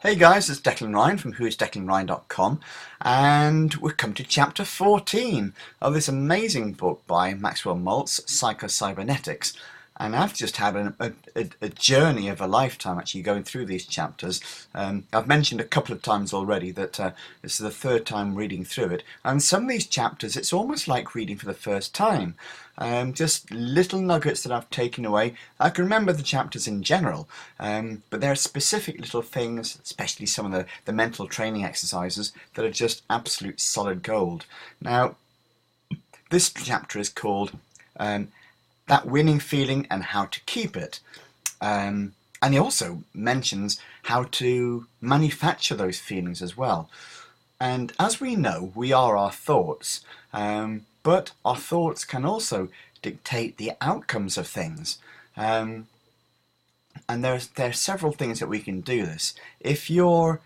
Hey guys, it's Declan Ryan from whoisdeclanryan.com, and we've come to chapter 14 of this amazing book by Maxwell Maltz, Psycho-Cybernetics. And I've just had a journey of a lifetime actually going through these chapters. I've mentioned a couple of times already that this is the third time reading through it. And some of these chapters, it's almost like reading for the first time. Just little nuggets that I've taken away. I can remember the chapters in general, but there are specific little things, especially some of the mental training exercises, that are just absolute solid gold. Now, this chapter is called That Winning Feeling and How to Keep It. And he also mentions how to manufacture those feelings as well. And as we know, we are our thoughts, but our thoughts can also dictate the outcomes of things. And there are several things that we can do this. If you're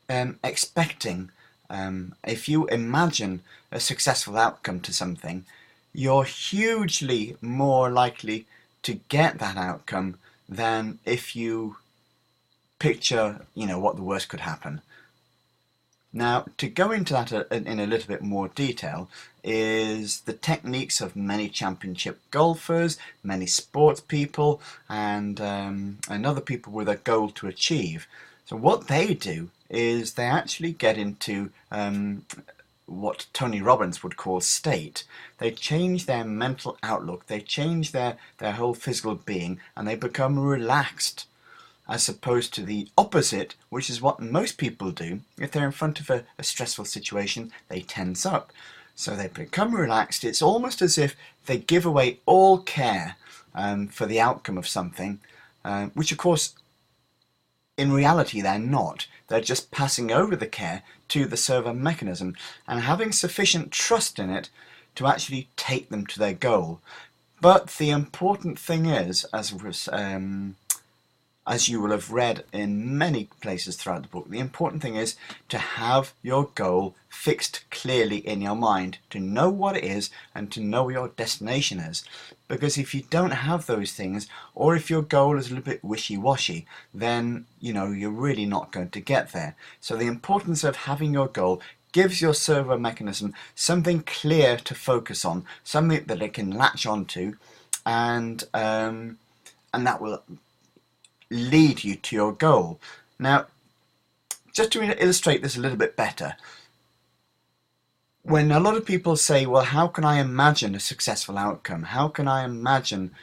expecting, if you imagine a successful outcome to something, you're hugely more likely to get that outcome than if you picture, what the worst could happen. Now, to go into that in a little bit more detail is the techniques of many championship golfers, many sports people, and other people with a goal to achieve. So what they do is they actually get into what Tony Robbins would call state. They change their mental outlook, they change their whole physical being, and they become relaxed, as opposed to the opposite, which is what most people do. If they're in front of a stressful situation, they tense up. So they become relaxed. It's almost as if they give away all care for the outcome of something, which of course in reality they're not. They're just passing over the care to the servo mechanism and having sufficient trust in it to actually take them to their goal. But the important thing is, as you will have read in many places throughout the book, the important thing is to have your goal fixed clearly in your mind, to know what it is and to know what your destination is. Because if you don't have those things, or if your goal is a little bit wishy-washy, then you're really not going to get there. So the importance of having your goal gives your servo mechanism something clear to focus on, something that it can latch onto, and that will lead you to your goal. Now, just to illustrate this a little bit better, when a lot of people say, well, how can I imagine a successful outcome? How can I imagine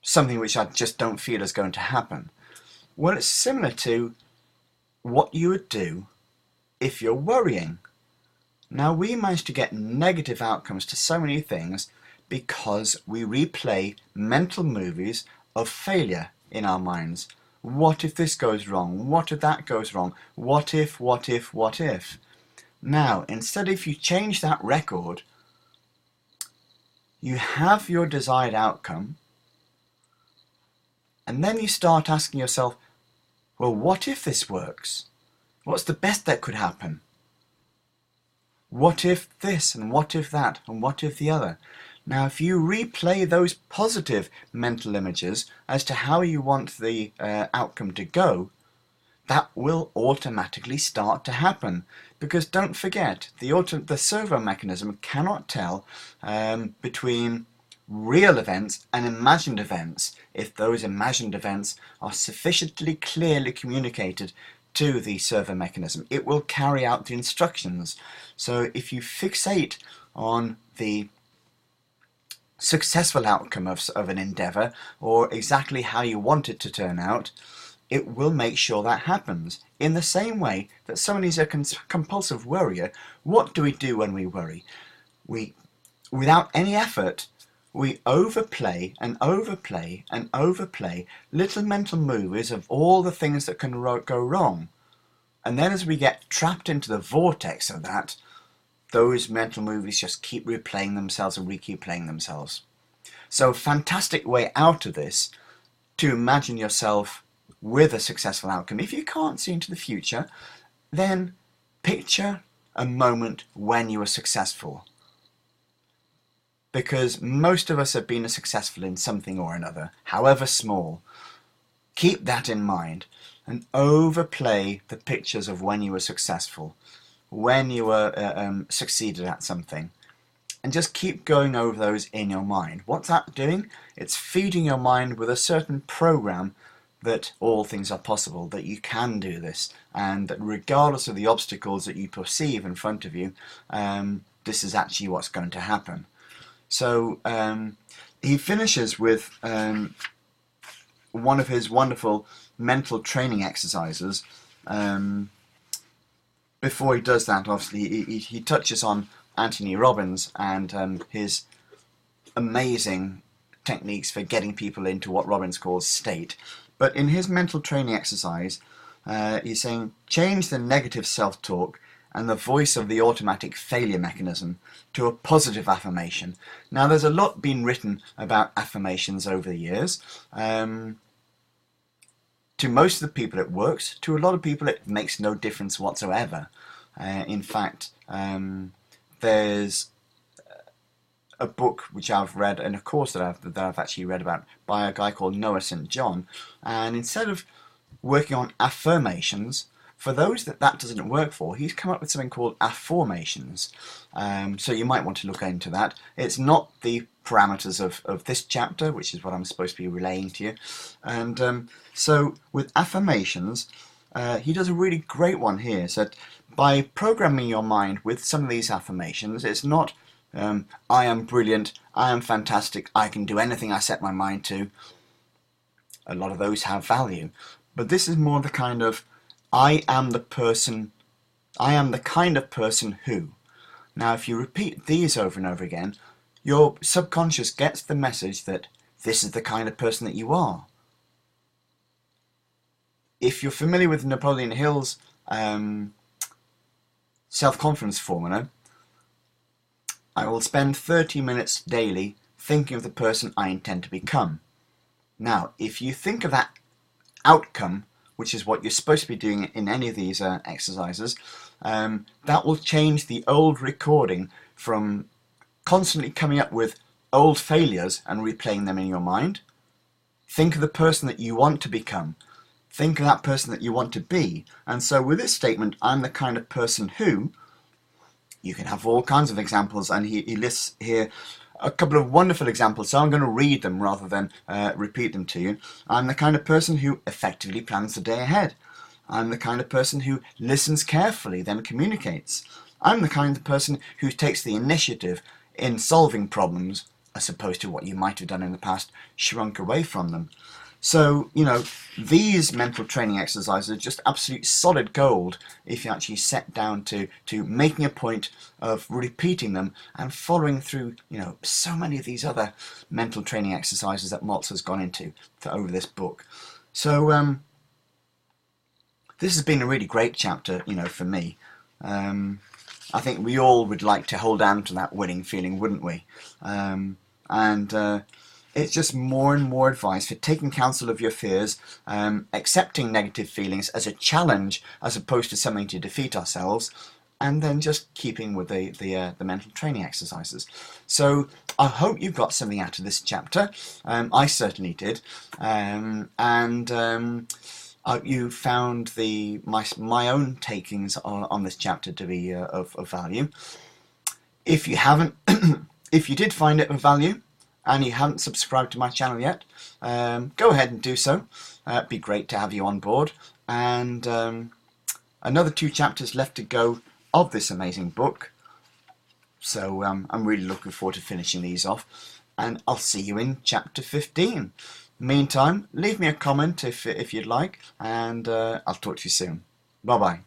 something which I just don't feel is going to happen? Well, it's similar to what you would do if you're worrying. Now, we manage to get negative outcomes to so many things because we replay mental movies of failure in our minds. What if this goes wrong? What if that goes wrong? What if, what if, what if? Now, instead, if you change that record, you have your desired outcome, and then you start asking yourself, well, what if this works? What's the best that could happen? What if this, and what if that, and what if the other? Now, if you replay those positive mental images as to how you want the outcome to go, that will automatically start to happen. Because don't forget, the servo mechanism cannot tell between real events and imagined events if those imagined events are sufficiently clearly communicated to the servo mechanism. It will carry out the instructions. So if you fixate on the successful outcome of an endeavor, or exactly how you want it to turn out, it will make sure that happens. In the same way that someone who's a compulsive worrier, what do we do when we worry? Without any effort, we overplay and overplay and overplay little mental movies of all the things that can go wrong. And then as we get trapped into the vortex of that, those mental movies just keep replaying themselves and keep playing themselves. So a fantastic way out of this, to imagine yourself with a successful outcome. If you can't see into the future, then picture a moment when you were successful. Because most of us have been successful in something or another, however small. Keep that in mind and overplay the pictures of when you were successful, when you were succeeded at something, and just keep going over those in your mind. What's that doing? It's feeding your mind with a certain program that all things are possible, that you can do this, and that regardless of the obstacles that you perceive in front of you, this is actually what's going to happen. So he finishes with one of his wonderful mental training exercises. Before he does that, obviously, he touches on Anthony Robbins and his amazing techniques for getting people into what Robbins calls state. But in his mental training exercise, he's saying, change the negative self-talk and the voice of the automatic failure mechanism to a positive affirmation. Now, there's a lot been written about affirmations over the years. To most of the people it works. To a lot of people it makes no difference whatsoever. In fact, there's a book which I've read, and a course that I've actually read about, by a guy called Noah St. John, and instead of working on affirmations, for those that doesn't work for, he's come up with something called afformations. So you might want to look into that. It's not the parameters of this chapter, which is what I'm supposed to be relaying to you. And so with affirmations, he does a really great one here. So by programming your mind with some of these affirmations, it's not I am brilliant, I am fantastic, I can do anything I set my mind to. A lot of those have value. But this is more the kind of I am the kind of person who. Now, if you repeat these over and over again, your subconscious gets the message that this is the kind of person that you are. If you're familiar with Napoleon Hill's self-confidence formula, I will spend 30 minutes daily thinking of the person I intend to become. Now, if you think of that outcome, which is what you're supposed to be doing in any of these exercises, that will change the old recording from constantly coming up with old failures and replaying them in your mind. Think of the person that you want to become. Think of that person that you want to be. And so with this statement, I'm the kind of person who, you can have all kinds of examples, and he lists here a couple of wonderful examples, so I'm going to read them rather than repeat them to you. I'm the kind of person who effectively plans the day ahead. I'm the kind of person who listens carefully, then communicates. I'm the kind of person who takes the initiative in solving problems, as opposed to what you might have done in the past, shrunk away from them. So, you know, these mental training exercises are just absolute solid gold if you actually set down to making a point of repeating them and following through, you know, so many of these other mental training exercises that Maltz has gone into over this book. So, this has been a really great chapter, you know, for me. I think we all would like to hold on to that winning feeling, wouldn't we? It's just more and more advice for taking counsel of your fears, accepting negative feelings as a challenge as opposed to something to defeat ourselves, and then just keeping with the mental training exercises. So I hope you got something out of this chapter. I certainly did, you found my own takings on this chapter to be of value. If you haven't, if you did find it of value, and you haven't subscribed to my channel yet, go ahead and do so. It'd be great to have you on board. And another 2 chapters left to go of this amazing book. So I'm really looking forward to finishing these off. And I'll see you in chapter 15. Meantime, leave me a comment if you'd like, and I'll talk to you soon. Bye-bye.